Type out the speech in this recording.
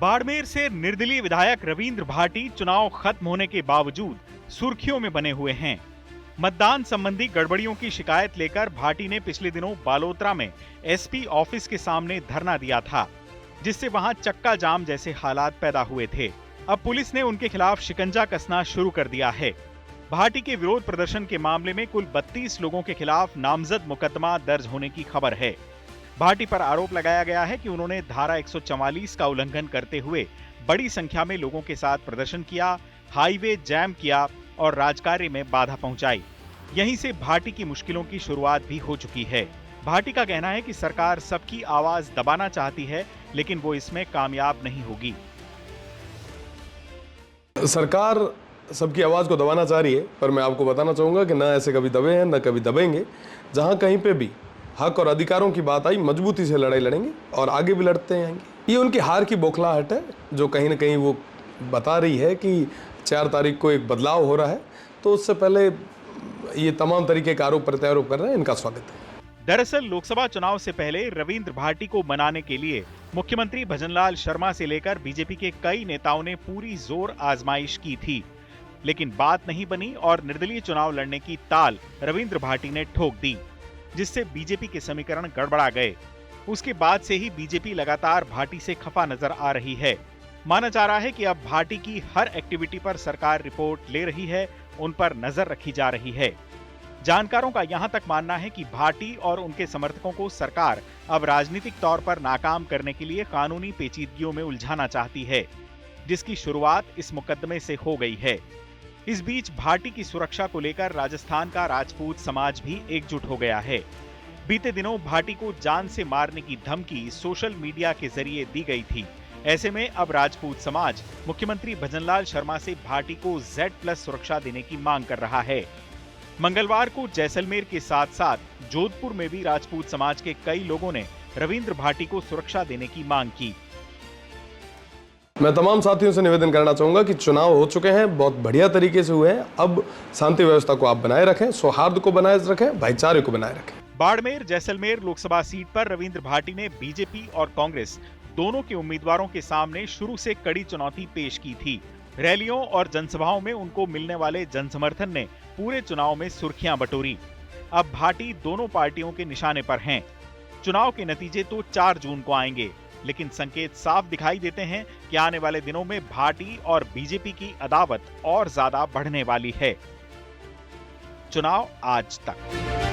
बाड़मेर से निर्दलीय विधायक रविंद्र भाटी चुनाव खत्म होने के बावजूद सुर्खियों में बने हुए हैं। मतदान संबंधी गड़बड़ियों की शिकायत लेकर भाटी ने पिछले दिनों बालोतरा में एसपी ऑफिस के सामने धरना दिया था, जिससे वहां चक्का जाम जैसे हालात पैदा हुए थे। अब पुलिस ने उनके खिलाफ शिकंजा कसना शुरू कर दिया है। भाटी के विरोध प्रदर्शन के मामले में कुल 32 लोगों के खिलाफ नामजद मुकदमा दर्ज होने की खबर है। भाटी पर आरोप लगाया गया है कि उन्होंने धारा 144 का उल्लंघन करते हुए बड़ी संख्या में लोगों के साथ प्रदर्शन किया, हाईवे जैम किया और राजकार्य में बाधा पहुंचाई। यहीं से भाटी की मुश्किलों की शुरुआत भी हो चुकी है। भाटी का कहना है कि सरकार सबकी आवाज दबाना चाहती है, लेकिन वो इसमें कामयाब नहीं होगी। सरकार सबकी आवाज को दबाना चाह रही है, पर मैं आपको बताना चाहूंगा कि ना ऐसे कभी दबे हैं, ना कभी दबेंगे। जहां कहीं पे भी हक और अधिकारों की बात आई, मजबूती से लड़ाई लड़ेंगे और आगे भी लड़ते आएंगे। ये उनकी हार की बौखलाहट है, जो कहीं ना कहीं वो बता रही है कि 4 तारीख को एक बदलाव हो रहा है, तो उससे पहले ये तमाम तरीके के आरोप प्रत्यारोप कर रहे हैं। इनका स्वागत है। दरअसल लोकसभा चुनाव से पहले रविंद्र भाटी को मनाने के लिए मुख्यमंत्री भजनलाल शर्मा से लेकर बीजेपी के कई नेताओं ने पूरी जोर आजमाइश की थी, लेकिन बात नहीं बनी और निर्दलीय चुनाव लड़ने की ताल रविंद्र भाटी ने ठोक दी, जिससे बीजेपी के समीकरण गड़बड़ा गए। उसके बाद से ही बीजेपी लगातार भाटी से खफा नजर आ रही है। माना जा रहा है कि अब भाटी की हर एक्टिविटी पर सरकार रिपोर्ट ले रही है, उन पर नजर रखी जा रही है। जानकारों का यहां तक मानना है कि भाटी और उनके समर्थकों को सरकार अब राजनीतिक तौर पर नाकाम करने के लिए कानूनी पेचीदगियों में उलझाना चाहती है, जिसकी शुरुआत इस मुकदमे से हो गई है। इस बीच भाटी की सुरक्षा को लेकर राजस्थान का राजपूत समाज भी एकजुट हो गया है। बीते दिनों भाटी को जान से मारने की धमकी सोशल मीडिया के जरिए दी गई थी। ऐसे में अब राजपूत समाज मुख्यमंत्री भजनलाल शर्मा से भाटी को Z+ सुरक्षा देने की मांग कर रहा है। मंगलवार को जैसलमेर के साथ साथ जोधपुर में भी राजपूत समाज के कई लोगों ने रविंद्र भाटी को सुरक्षा देने की मांग की। मैं तमाम साथियों से निवेदन करना चाहूंगा कि चुनाव हो चुके हैं, बहुत बढ़िया तरीके से हुए हैं। अब शांति व्यवस्था को आप बनाए रखें, सौहार्द को बनाए रखें, भाईचारे को बनाए रखें। बाड़मेर जैसलमेर लोकसभा सीट पर रविंद्र भाटी ने बीजेपी और कांग्रेस दोनों के उम्मीदवारों के सामने शुरू से कड़ी चुनौती पेश की थी। रैलियों और जनसभाओं में उनको मिलने वाले जनसमर्थन ने पूरे चुनाव में सुर्खियां बटोरी। अब भाटी दोनों पार्टियों के निशाने पर हैं। चुनाव के नतीजे तो 4 जून को आएंगे, लेकिन संकेत साफ दिखाई देते हैं कि आने वाले दिनों में भाटी और बीजेपी की अदावत और ज्यादा बढ़ने वाली है। चुनाव आज तक।